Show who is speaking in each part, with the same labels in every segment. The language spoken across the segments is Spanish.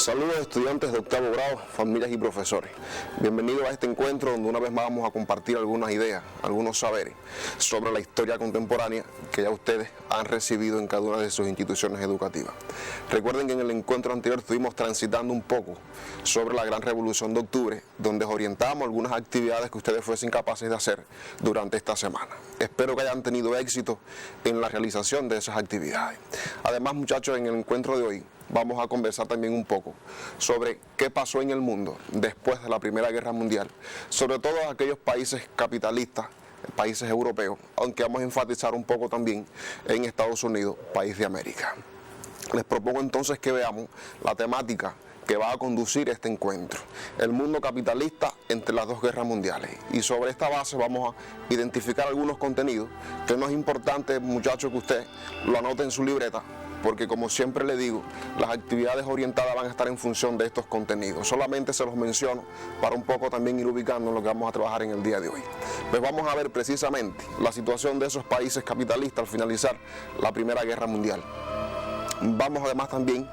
Speaker 1: Saludos estudiantes de octavo grado, familias y profesores. Bienvenidos a este encuentro donde una vez más vamos a compartir algunas ideas, algunos saberes sobre la historia contemporánea que ya ustedes han recibido en cada una de sus instituciones educativas. Recuerden que en el encuentro anterior estuvimos transitando un poco sobre la Gran Revolución de Octubre, donde orientamos algunas actividades que ustedes fuesen capaces de hacer durante esta semana. Espero que hayan tenido éxito en la realización de esas actividades. Además, muchachos, en el encuentro de hoy vamos a conversar también un poco sobre qué pasó en el mundo después de la Primera Guerra Mundial, sobre todo aquellos países capitalistas, países europeos, aunque vamos a enfatizar un poco también en Estados Unidos, país de América. Les propongo entonces que veamos la temática que va a conducir este encuentro, el mundo capitalista entre las dos guerras mundiales. Y sobre esta base vamos a identificar algunos contenidos que no es importante, muchachos, que usted lo anote en su libreta, porque como siempre le digo, las actividades orientadas van a estar en función de estos contenidos. Solamente se los menciono para un poco también ir ubicando en lo que vamos a trabajar en el día de hoy. Pues vamos a ver precisamente la situación de esos países capitalistas al finalizar la Primera Guerra Mundial. Vamos además también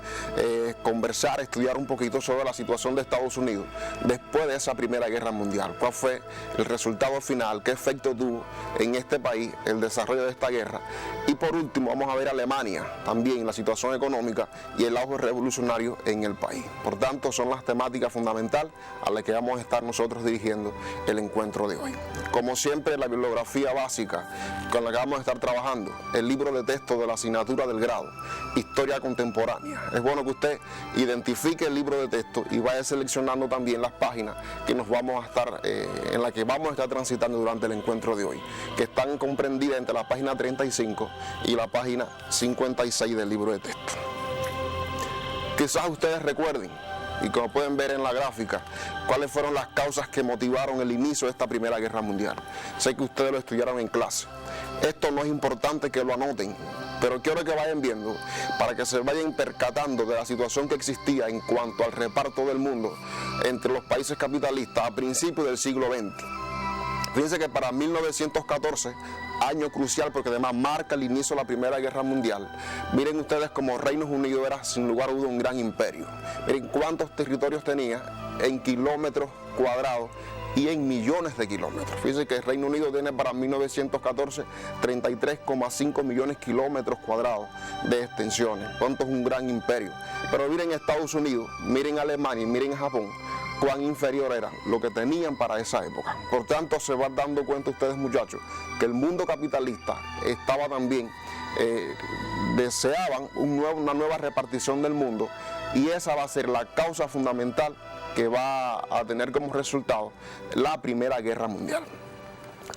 Speaker 1: conversar, estudiar un poquito sobre la situación de Estados Unidos después de esa Primera Guerra Mundial. ¿Cuál fue el resultado final? ¿Qué efecto tuvo en este país el desarrollo de esta guerra? Y por último vamos a ver Alemania, también la situación económica y el auge revolucionario en el país. Por tanto, son las temáticas fundamentales a las que vamos a estar nosotros dirigiendo el encuentro de hoy. Como siempre, la bibliografía básica con la que vamos a estar trabajando, el libro de texto de la asignatura del grado, Historia Contemporánea. Es bueno que usted identifique el libro de texto y vaya seleccionando también las páginas que nos vamos a estar, en las que vamos a estar transitando durante el encuentro de hoy, que están comprendidas entre la página 35 y la página 56 del libro de texto. Quizás ustedes recuerden, y como pueden ver en la gráfica, cuáles fueron las causas que motivaron el inicio de esta Primera Guerra Mundial. Sé que ustedes lo estudiaron en clase. Esto no es importante que lo anoten, pero quiero que vayan viendo para que se vayan percatando de la situación que existía en cuanto al reparto del mundo entre los países capitalistas a principios del siglo XX. Fíjense que para 1914, año crucial porque además marca el inicio de la Primera Guerra Mundial, miren ustedes como Reino Unido era sin lugar a duda un gran imperio. Miren cuántos territorios tenía en kilómetros cuadrados y en millones de kilómetros. Fíjense que el Reino Unido tiene para 1914 33,5 millones de kilómetros cuadrados de extensiones. Cuánto es un gran imperio. Pero miren Estados Unidos, miren Alemania y miren Japón, cuán inferior era lo que tenían para esa época. Por tanto, se van dando cuenta ustedes, muchachos, que el mundo capitalista estaba también, deseaban una nueva repartición del mundo, y esa va a ser la causa fundamental que va a tener como resultado la Primera Guerra Mundial.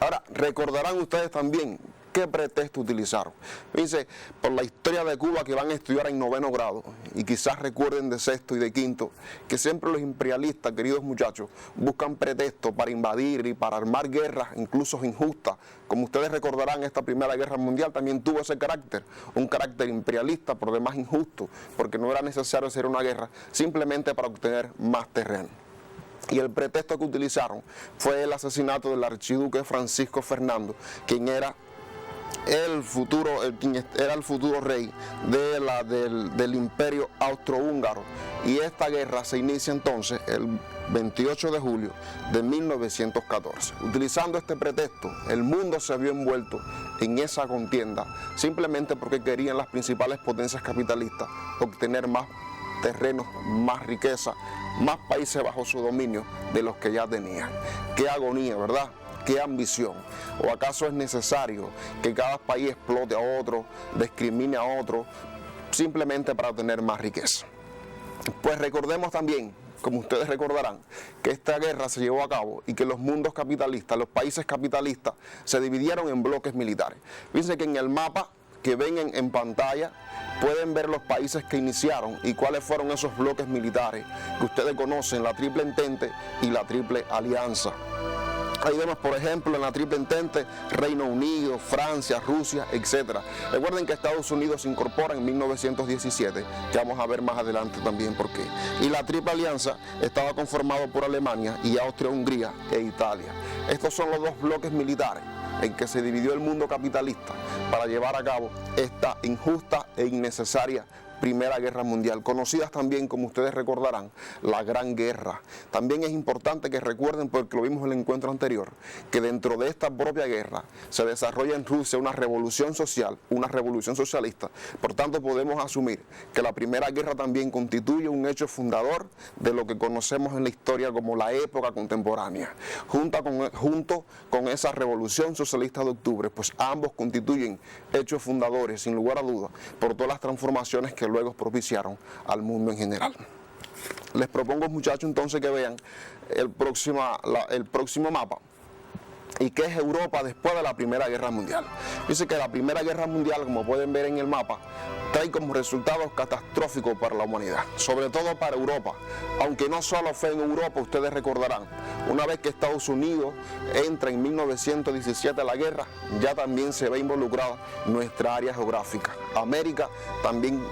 Speaker 1: Ahora, recordarán ustedes también qué pretexto utilizaron. Fíjense, por la historia de Cuba que van a estudiar en noveno grado, y quizás recuerden de sexto y de quinto, que siempre los imperialistas, queridos muchachos, buscan pretextos para invadir y para armar guerras, incluso injustas. Como ustedes recordarán, esta Primera Guerra Mundial también tuvo ese carácter, un carácter imperialista, por demás injusto, porque no era necesario hacer una guerra simplemente para obtener más terreno. Y el pretexto que utilizaron fue el asesinato del archiduque Francisco Fernando, quien era el futuro rey del imperio austrohúngaro, y esta guerra se inicia entonces el 28 de julio de 1914. Utilizando este pretexto, el mundo se vio envuelto en esa contienda simplemente porque querían las principales potencias capitalistas obtener más terrenos, más riqueza, más países bajo su dominio de los que ya tenían. Qué agonía, ¿verdad? ¿Qué ambición? ¿O acaso es necesario que cada país explote a otro, discrimine a otro, simplemente para obtener más riqueza? Pues recordemos también, como ustedes recordarán, que esta guerra se llevó a cabo y que los mundos capitalistas, los países capitalistas, se dividieron en bloques militares. Fíjense que en el mapa que ven en pantalla pueden ver los países que iniciaron y cuáles fueron esos bloques militares que ustedes conocen, la Triple Entente y la Triple Alianza. Ahí vemos, por ejemplo, en la Triple Entente, Reino Unido, Francia, Rusia, etc. Recuerden que Estados Unidos se incorpora en 1917, que vamos a ver más adelante también por qué. Y la Triple Alianza estaba conformado por Alemania y Austria-Hungría e Italia. Estos son los dos bloques militares en que se dividió el mundo capitalista para llevar a cabo esta injusta e innecesaria Primera Guerra Mundial, conocidas también, como ustedes recordarán, la Gran Guerra. También es importante que recuerden, porque lo vimos en el encuentro anterior, que dentro de esta propia guerra se desarrolla en Rusia una revolución social, una revolución socialista. Por tanto, podemos asumir que la Primera Guerra también constituye un hecho fundador de lo que conocemos en la historia como la época contemporánea. Junto con esa revolución socialista de octubre, pues ambos constituyen hechos fundadores, sin lugar a dudas, por todas las transformaciones que luego propiciaron al mundo en general. Les propongo, muchachos, entonces que vean el próximo mapa. ¿Y qué es Europa después de la Primera Guerra Mundial? Dice que la Primera Guerra Mundial, como pueden ver en el mapa, trae como resultados catastróficos para la humanidad, sobre todo para Europa. Aunque no solo fue en Europa, ustedes recordarán, una vez que Estados Unidos entra en 1917 a la guerra, ya también se ve involucrada nuestra área geográfica. América también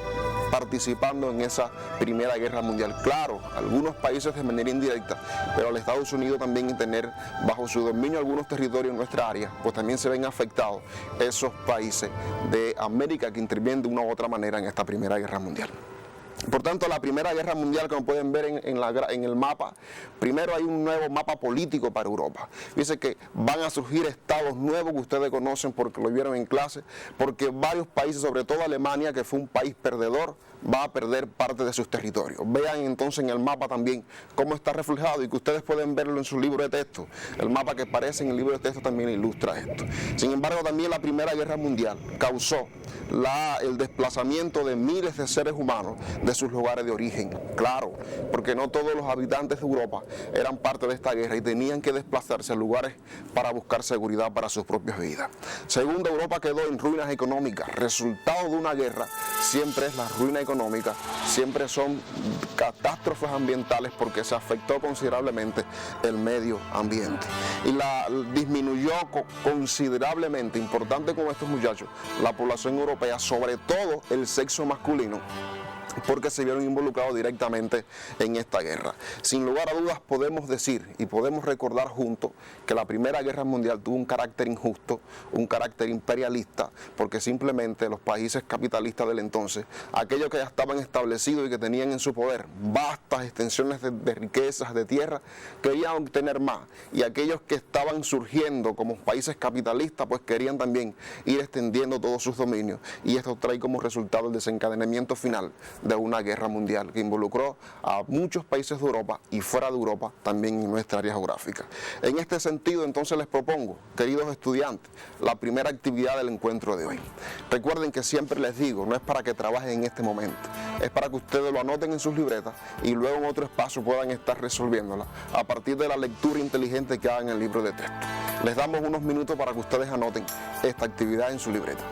Speaker 1: participando en esa Primera Guerra Mundial. Claro, algunos países de manera indirecta, pero al Estados Unidos también tener bajo su dominio algunos territorios en nuestra área, pues también se ven afectados esos países de América que intervienen de una u otra manera en esta Primera Guerra Mundial. Por tanto, la Primera Guerra Mundial, como pueden ver en el mapa, primero hay un nuevo mapa político para Europa. Dice que van a surgir estados nuevos que ustedes conocen porque lo vieron en clase, porque varios países, sobre todo Alemania, que fue un país perdedor, va a perder parte de sus territorios. Vean entonces en el mapa también cómo está reflejado y que ustedes pueden verlo en su libro de texto. El mapa que aparece en el libro de texto también ilustra esto. Sin embargo, también la Primera Guerra Mundial causó el desplazamiento de miles de seres humanos de sus lugares de origen. Claro, porque no todos los habitantes de Europa eran parte de esta guerra y tenían que desplazarse a lugares para buscar seguridad para sus propias vidas. Segundo, Europa quedó en ruinas económicas. Resultado de una guerra siempre es la ruina económica, siempre son catástrofes ambientales porque se afectó considerablemente el medio ambiente. Y disminuyó considerablemente, importante con estos muchachos, la población europea, sobre todo el sexo masculino, porque se vieron involucrados directamente en esta guerra. Sin lugar a dudas podemos decir y podemos recordar juntos que la Primera Guerra Mundial tuvo un carácter injusto, un carácter imperialista, porque simplemente los países capitalistas del entonces, aquellos que ya estaban establecidos y que tenían en su poder vastas extensiones de riquezas, de tierra, querían obtener más, y aquellos que estaban surgiendo como países capitalistas, pues querían también ir extendiendo todos sus dominios, y esto trae como resultado el desencadenamiento final de una guerra mundial que involucró a muchos países de Europa y fuera de Europa también en nuestra área geográfica. En este sentido, entonces les propongo, queridos estudiantes, la primera actividad del encuentro de hoy. Recuerden que siempre les digo, no es para que trabajen en este momento, es para que ustedes lo anoten en sus libretas y luego en otro espacio puedan estar resolviéndola a partir de la lectura inteligente que hagan en el libro de texto. Les damos unos minutos para que ustedes anoten esta actividad en su libreta.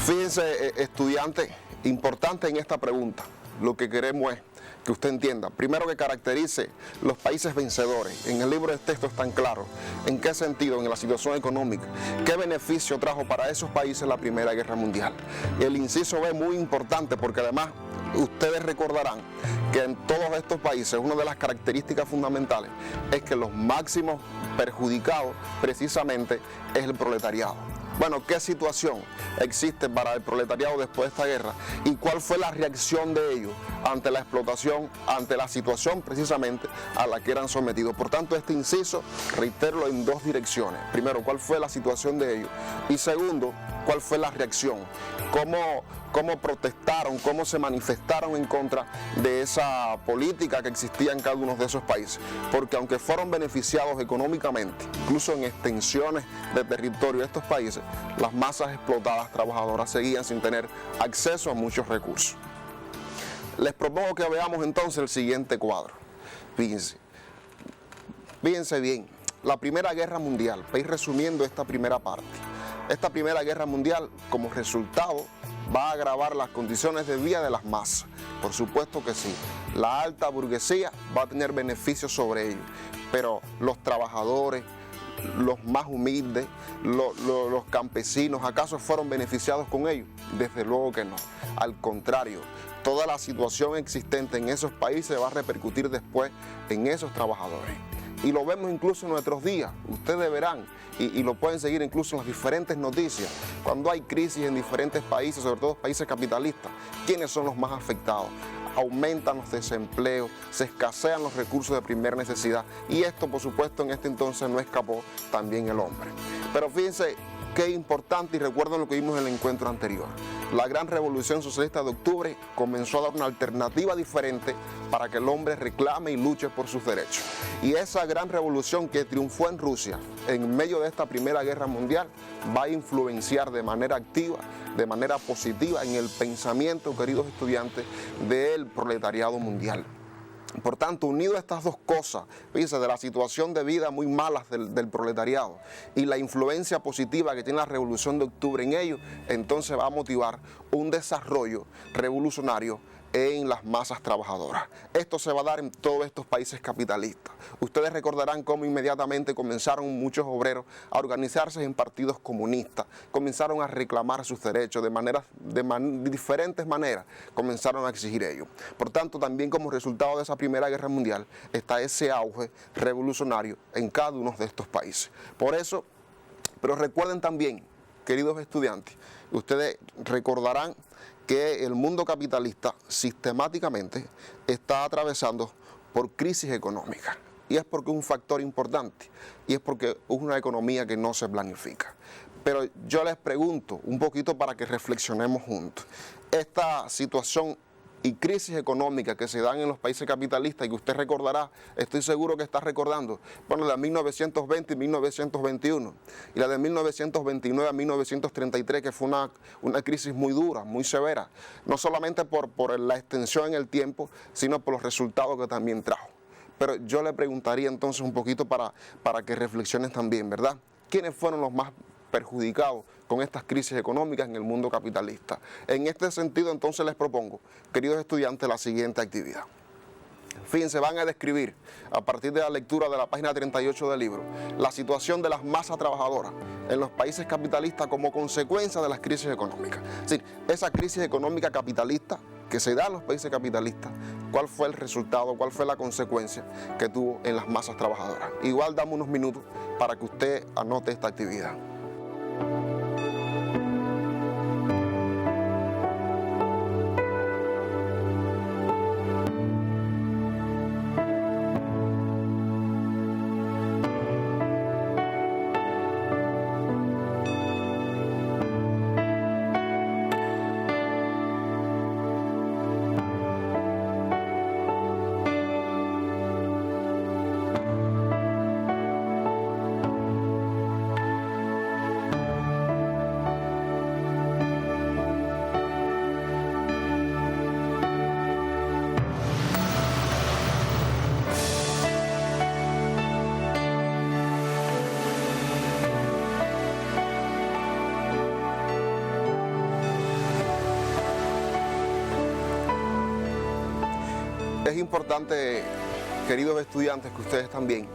Speaker 1: Fíjense, estudiantes, importante en esta pregunta, lo que queremos es que usted entienda, primero que caracterice los países vencedores. En el libro de texto es tan claro en qué sentido, en la situación económica, qué beneficio trajo para esos países la Primera Guerra Mundial. El inciso B es muy importante porque además ustedes recordarán que en todos estos países una de las características fundamentales es que los máximos perjudicados precisamente es el proletariado. Bueno, ¿qué situación existe para el proletariado después de esta guerra? ¿Y cuál fue la reacción de ellos ante la explotación, ante la situación precisamente a la que eran sometidos? Por tanto, este inciso, reitero, en dos direcciones. Primero, ¿cuál fue la situación de ellos? Y segundo, ¿cuál fue la reacción? ¿Cómo protestaron, cómo se manifestaron en contra de esa política que existía en cada uno de esos países? Porque aunque fueron beneficiados económicamente, incluso en extensiones de territorio de estos países, las masas explotadas trabajadoras seguían sin tener acceso a muchos recursos. Les propongo que veamos entonces el siguiente cuadro. Fíjense bien, la Primera Guerra Mundial, para ir resumiendo esta primera parte. Esta Primera Guerra Mundial, como resultado, va a agravar las condiciones de vida de las masas. Por supuesto que sí. La alta burguesía va a tener beneficios sobre ellos, pero los trabajadores, los más humildes, los campesinos, ¿acaso fueron beneficiados con ellos? Desde luego que no. Al contrario, toda la situación existente en esos países va a repercutir después en esos trabajadores. Y lo vemos incluso en nuestros días, ustedes verán, y lo pueden seguir incluso en las diferentes noticias. Cuando hay crisis en diferentes países, sobre todo países capitalistas, ¿quiénes son los más afectados? Aumentan los desempleos, se escasean los recursos de primera necesidad, y esto, por supuesto, en este entonces no escapó también el hombre. Pero fíjense qué importante, y recuerden lo que vimos en el encuentro anterior. La gran revolución socialista de octubre comenzó a dar una alternativa diferente para que el hombre reclame y luche por sus derechos. Y esa gran revolución que triunfó en Rusia en medio de esta Primera Guerra Mundial va a influenciar de manera activa, de manera positiva en el pensamiento, queridos estudiantes, del proletariado mundial. Por tanto, unido a estas dos cosas, fíjense, de la situación de vida muy mala del proletariado y la influencia positiva que tiene la Revolución de Octubre en ello, entonces va a motivar un desarrollo revolucionario en las masas trabajadoras. Esto se va a dar en todos estos países capitalistas. Ustedes recordarán cómo inmediatamente comenzaron muchos obreros a organizarse en partidos comunistas, comenzaron a reclamar sus derechos de diferentes maneras, comenzaron a exigir ello. Por tanto, también como resultado de esa Primera Guerra Mundial está ese auge revolucionario en cada uno de estos países. Por eso, pero recuerden también, queridos estudiantes, ustedes recordarán que el mundo capitalista sistemáticamente está atravesando por crisis económica. Y es porque es un factor importante, y es porque es una economía que no se planifica. Pero yo les pregunto un poquito para que reflexionemos juntos. Esta situación y crisis económica que se dan en los países capitalistas y que usted recordará, estoy seguro que está recordando, bueno, la de 1920 y 1921 y la de 1929 a 1933, que fue una crisis muy dura, muy severa, no solamente por la extensión en el tiempo, sino por los resultados que también trajo. Pero yo le preguntaría entonces un poquito para que reflexionen también, ¿verdad? ¿Quiénes fueron los más perjudicados con estas crisis económicas en el mundo capitalista? En este sentido, entonces les propongo, queridos estudiantes, la siguiente actividad. Fíjense, van a describir, a partir de la lectura de la página 38 del libro, la situación de las masas trabajadoras en los países capitalistas como consecuencia de las crisis económicas. Es decir, esa crisis económica capitalista que se da en los países capitalistas, cuál fue el resultado, cuál fue la consecuencia que tuvo en las masas trabajadoras. Igual damos unos minutos para que usted anote esta actividad. Es importante, queridos estudiantes, que ustedes también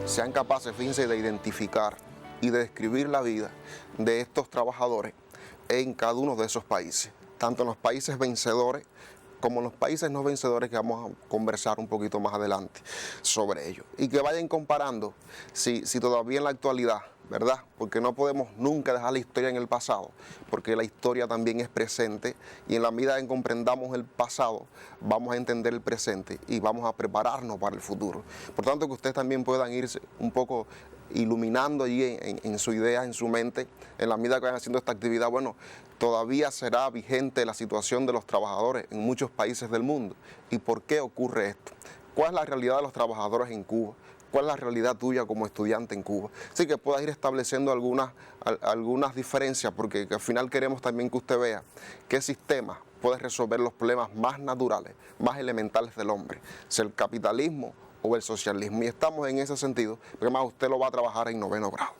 Speaker 1: sean capaces, fíjense, de identificar y de describir la vida de estos trabajadores en cada uno de esos países, tanto en los países vencedores como en los países no vencedores, que vamos a conversar un poquito más adelante sobre ello. Y que vayan comparando si todavía en la actualidad ¿verdad? Porque no podemos nunca dejar la historia en el pasado, porque la historia también es presente y en la medida en que comprendamos el pasado, vamos a entender el presente y vamos a prepararnos para el futuro. Por tanto, que ustedes también puedan irse un poco iluminando allí en su idea, en su mente, en la medida que vayan haciendo esta actividad. Bueno, todavía será vigente la situación de los trabajadores en muchos países del mundo. ¿Y por qué ocurre esto? ¿Cuál es la realidad de los trabajadores en Cuba? ¿Cuál es la realidad tuya como estudiante en Cuba? Así que puedas ir estableciendo algunas diferencias, porque al final queremos también que usted vea qué sistema puede resolver los problemas más naturales, más elementales del hombre, si el capitalismo o el socialismo. Y estamos en ese sentido, porque además usted lo va a trabajar en 9º grado.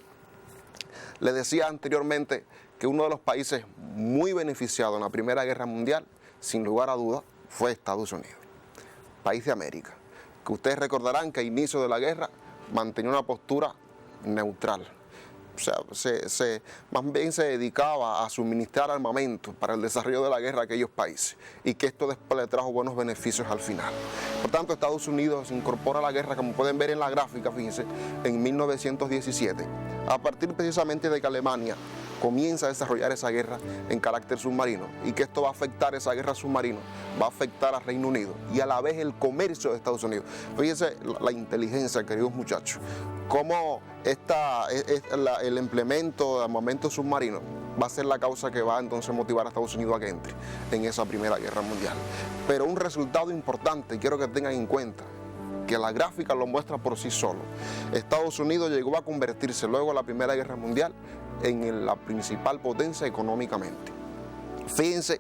Speaker 1: Les decía anteriormente que uno de los países muy beneficiados en la Primera Guerra Mundial, sin lugar a dudas, fue Estados Unidos, país de América, que ustedes recordarán que a inicio de la guerra mantenía una postura neutral. O sea, más bien se dedicaba a suministrar armamento para el desarrollo de la guerra a aquellos países y que esto después le trajo buenos beneficios al final. Por tanto, Estados Unidos se incorpora a la guerra, como pueden ver en la gráfica, fíjense, en 1917, a partir precisamente de que Alemania comienza a desarrollar esa guerra en carácter submarino y que esto va a afectar, esa guerra submarina va a afectar al Reino Unido y a la vez el comercio de Estados Unidos. Fíjense la inteligencia, queridos muchachos, cómo el implemento de armamento submarino va a ser la causa que va entonces a motivar a Estados Unidos a que entre en esa Primera Guerra Mundial. Pero un resultado importante, quiero que tengan en cuenta, que la gráfica lo muestra por sí solo. Estados Unidos llegó a convertirse luego de la Primera Guerra Mundial en la principal potencia económicamente. Fíjense,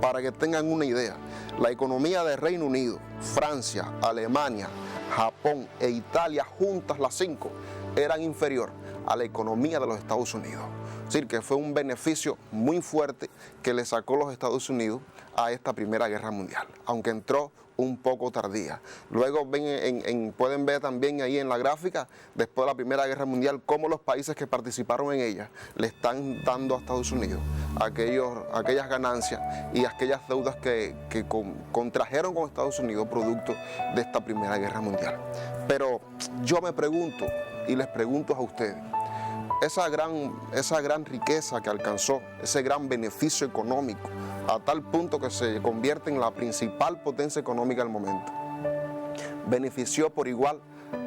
Speaker 1: para que tengan una idea, la economía de Reino Unido, Francia, Alemania, Japón e Italia, juntas las 5, eran inferior a la economía de los Estados Unidos. Es decir, que fue un beneficio muy fuerte que le sacó los Estados Unidos a esta Primera Guerra Mundial, aunque entró un poco tardía. Luego pueden ver también ahí en la gráfica, después de la Primera Guerra Mundial, cómo los países que participaron en ella le están dando a Estados Unidos aquellas ganancias y aquellas deudas que contrajeron con Estados Unidos producto de esta Primera Guerra Mundial. Pero yo me pregunto y les pregunto a ustedes, esa gran riqueza que alcanzó, ese gran beneficio económico, a tal punto que se convierte en la principal potencia económica del momento, benefició por igual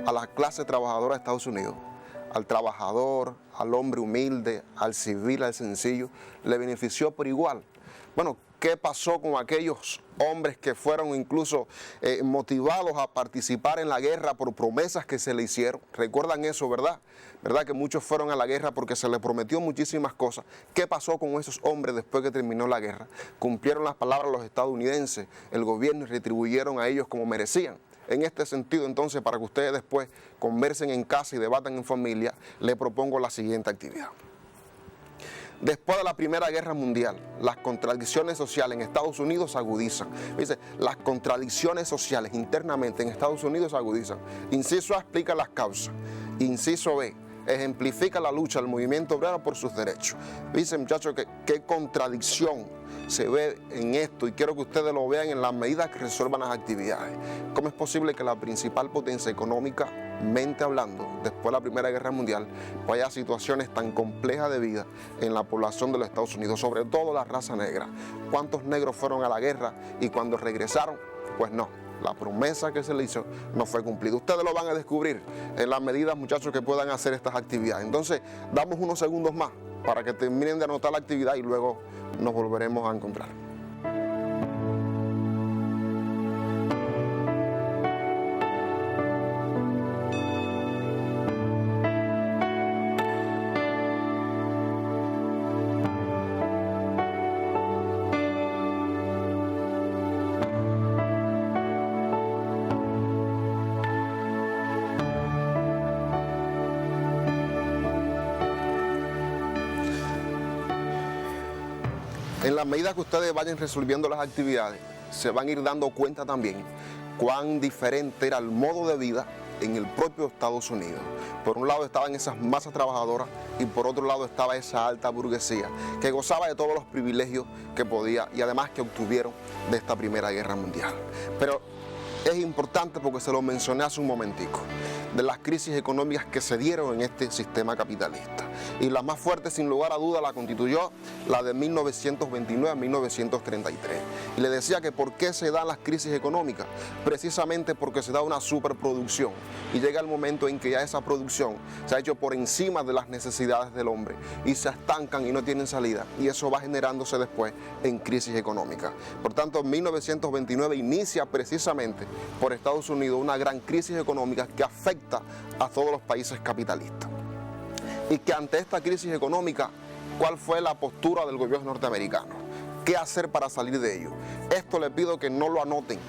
Speaker 1: a la clase trabajadora de Estados Unidos, al trabajador, al hombre humilde, al civil, al sencillo, le benefició por igual. Bueno, ¿qué pasó con aquellos hombres que fueron incluso motivados a participar en la guerra por promesas que se le hicieron? ¿Recuerdan eso, verdad? ¿Verdad que muchos fueron a la guerra porque se les prometió muchísimas cosas? ¿Qué pasó con esos hombres después que terminó la guerra? Cumplieron las palabras los estadounidenses, el gobierno, y retribuyeron a ellos como merecían. En este sentido, entonces, para que ustedes después conversen en casa y debatan en familia, les propongo la siguiente actividad. Después de la Primera Guerra Mundial, las contradicciones sociales en Estados Unidos se agudizan. Dice, las contradicciones sociales internamente en Estados Unidos se agudizan. Inciso A explica las causas. Inciso B ejemplifica la lucha del movimiento obrero por sus derechos. Dice, muchachos, que qué contradicción se ve en esto, y quiero que ustedes lo vean en la medida que resuelvan las actividades. ¿Cómo es posible que la principal potencia económicamente hablando, después de la Primera Guerra Mundial, haya situaciones tan complejas de vida en la población de los Estados Unidos, sobre todo la raza negra? ¿Cuántos negros fueron a la guerra y cuando regresaron? Pues no, la promesa que se le hizo no fue cumplida. Ustedes lo van a descubrir en la medida, muchachos, que puedan hacer estas actividades. Entonces, damos unos segundos más para que terminen de anotar la actividad y luego nos volveremos a encontrar. En la medida que ustedes vayan resolviendo las actividades, se van a ir dando cuenta también cuán diferente era el modo de vida en el propio Estados Unidos. Por un lado estaban esas masas trabajadoras y por otro lado estaba esa alta burguesía que gozaba de todos los privilegios que podía y además que obtuvieron de esta Primera Guerra Mundial. Pero es importante porque se lo mencioné hace un momentico. de las crisis económicas que se dieron en este sistema capitalista. Y la más fuerte, sin lugar a duda, la constituyó la de 1929 a 1933. Y le decía que ¿por qué se dan las crisis económicas? Precisamente porque se da una superproducción y llega el momento en que ya esa producción se ha hecho por encima de las necesidades del hombre y se estancan y no tienen salida, y eso va generándose después en crisis económica. Por tanto, en 1929 inicia precisamente por Estados Unidos una gran crisis económica que afecta a todos los países capitalistas. Y que ante esta crisis económica, ¿cuál fue la postura del gobierno norteamericano? ¿Qué hacer para salir de ello? Esto le pido que no lo anoten.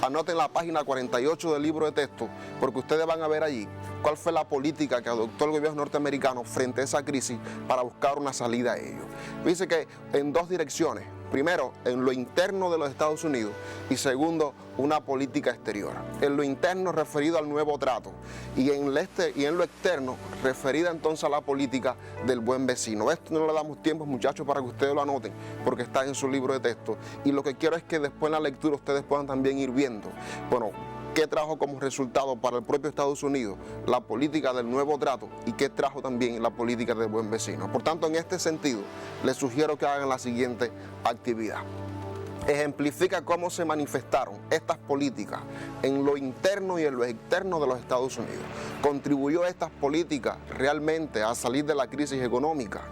Speaker 1: Anoten la página 48 del libro de texto, porque ustedes van a ver allí cuál fue la política que adoptó el gobierno norteamericano frente a esa crisis para buscar una salida a ello. Dice que en dos direcciones. Primero, en lo interno de los Estados Unidos, y segundo, una política exterior. En lo interno, referido al nuevo trato, y en lo externo, referida entonces a la política del buen vecino. Esto no le damos tiempo, muchachos, para que ustedes lo anoten, porque está en su libro de texto. Y lo que quiero es que después en la lectura ustedes puedan también ir viendo, bueno, qué trajo como resultado para el propio Estados Unidos la política del nuevo trato y qué trajo también la política del buen vecino. Por tanto, en este sentido, les sugiero que hagan la siguiente actividad. Ejemplifica cómo se manifestaron estas políticas en lo interno y en lo externo de los Estados Unidos. ¿Contribuyó estas políticas realmente a salir de la crisis económica?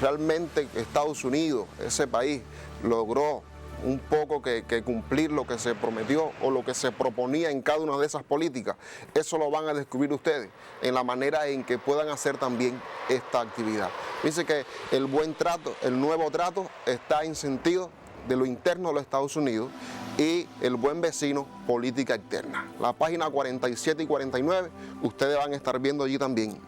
Speaker 1: ¿Realmente Estados Unidos, ese país, logró un poco que cumplir lo que se prometió o lo que se proponía en cada una de esas políticas? Eso lo van a descubrir ustedes en la manera en que puedan hacer también esta actividad. Dice que el buen trato, el nuevo trato está en sentido de lo interno de los Estados Unidos y el buen vecino, política externa. La página 47 y 49, ustedes van a estar viendo allí también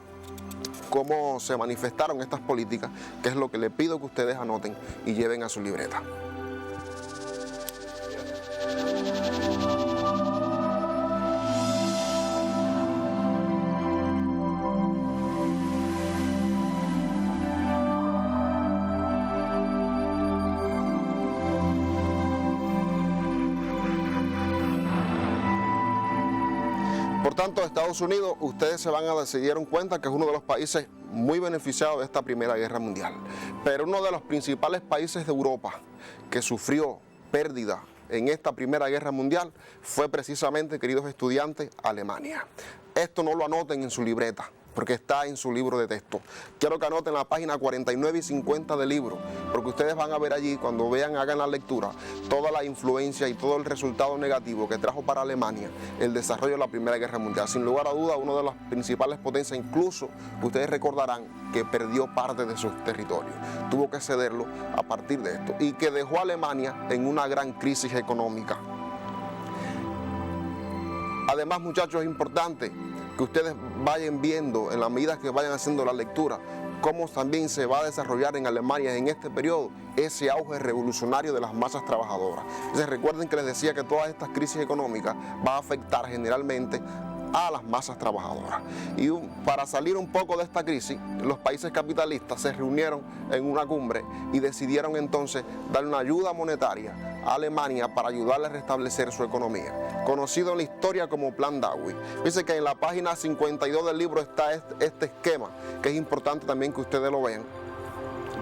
Speaker 1: cómo se manifestaron estas políticas, que es lo que les pido que ustedes anoten y lleven a su libreta. Por tanto, Estados Unidos, ustedes se dieron cuenta que es uno de los países muy beneficiados de esta Primera Guerra Mundial, pero uno de los principales países de Europa que sufrió pérdida en esta Primera Guerra Mundial fue precisamente, queridos estudiantes, Alemania. Esto no lo anoten en su libreta, porque está en su libro de texto. Quiero que anoten la página 49 y 50 del libro, porque ustedes van a ver allí, cuando vean, hagan la lectura, toda la influencia y todo el resultado negativo que trajo para Alemania el desarrollo de la Primera Guerra Mundial. Sin lugar a duda, una de las principales potencias, incluso ustedes recordarán que perdió parte de sus territorios. Tuvo que cederlo a partir de esto y que dejó a Alemania en una gran crisis económica. Además, muchachos, es importante que ustedes vayan viendo en la medida que vayan haciendo la lectura cómo también se va a desarrollar en Alemania en este periodo ese auge revolucionario de las masas trabajadoras. Entonces, recuerden que les decía que todas estas crisis económicas van a afectar generalmente a las masas trabajadoras. Y para salir un poco de esta crisis, los países capitalistas se reunieron en una cumbre y decidieron entonces dar una ayuda monetaria a Alemania para ayudarle a restablecer su economía, conocido en la historia como Plan Dewey. Dice que en la página 52 del libro está este esquema, que es importante también que ustedes lo vean,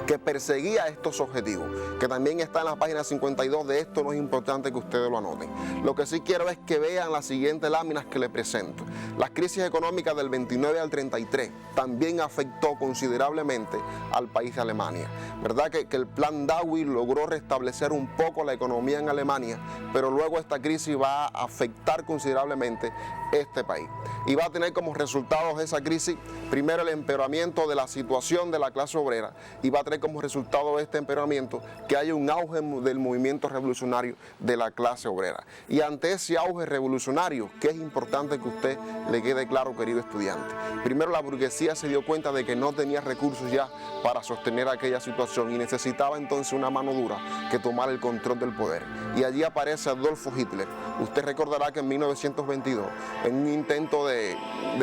Speaker 1: que perseguía estos objetivos, que también está en la página 52 de esto. No es importante que ustedes lo anoten. Lo que sí quiero es que vean las siguientes láminas que les presento. La crisis económica del 29 al 33 también afectó considerablemente al país de Alemania. ¿Verdad que el Plan Dewey logró restablecer un poco la economía en Alemania, pero luego esta crisis va a afectar considerablemente este país? Y va a tener como resultados esa crisis, primero, el empeoramiento de la situación de la clase obrera, y va a tener como resultado de este empeoramiento que haya un auge del movimiento revolucionario de la clase obrera. Y ante ese auge revolucionario, que es importante que usted le quede claro, querido estudiante, primero, la burguesía se dio cuenta de que no tenía recursos ya para sostener aquella situación y necesitaba entonces una mano dura que tomara el control del poder. Y allí aparece Adolfo Hitler. Usted recordará que en 1922, en un intento de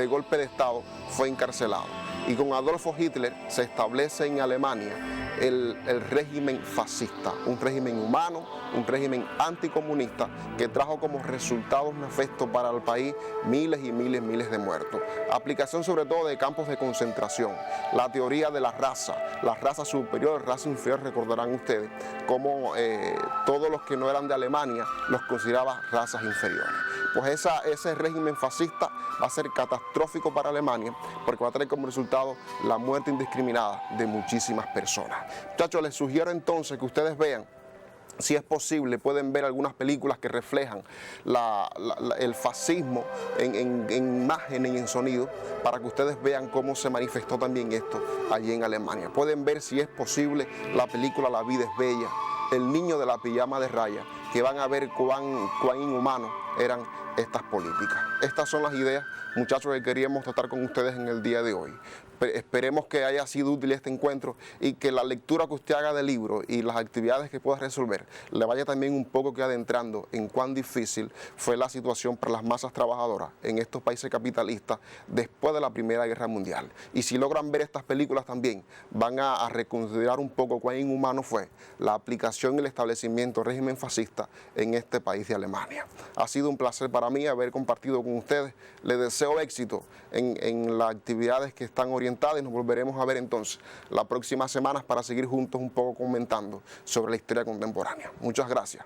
Speaker 1: golpe de Estado, fue encarcelado. Y con Adolfo Hitler se establece en Alemania el régimen fascista, un régimen humano, un régimen anticomunista que trajo como resultados nefastos para el país miles y miles de muertos. Aplicación sobre todo de campos de concentración, la teoría de la raza superior, raza inferior, recordarán ustedes, como todos los que no eran de Alemania los consideraba razas inferiores. Pues ese régimen fascista va a ser catastrófico para Alemania porque va a traer como resultado la muerte indiscriminada de muchísimas personas. Muchachos, les sugiero entonces que ustedes vean, si es posible, pueden ver algunas películas que reflejan el fascismo en imágenes y en sonido, para que ustedes vean cómo se manifestó también esto allí en Alemania. Pueden ver, si es posible, la película La vida es bella, El niño de la pijama de raya, que van a ver cuán inhumanos eran estas políticas. Estas son las ideas, muchachos, que queríamos tratar con ustedes en el día de hoy. Esperemos que haya sido útil este encuentro y que la lectura que usted haga del libro y las actividades que pueda resolver le vaya también un poco que adentrando en cuán difícil fue la situación para las masas trabajadoras en estos países capitalistas después de la Primera Guerra Mundial. Y si logran ver estas películas también, van a reconsiderar un poco cuán inhumano fue la aplicación y el establecimiento del régimen fascista en este país de Alemania. Ha sido un placer para mí haber compartido con ustedes. Les deseo éxito en las actividades que están orientadas y nos volveremos a ver entonces las próximas semanas para seguir juntos un poco comentando sobre la historia contemporánea. Muchas gracias.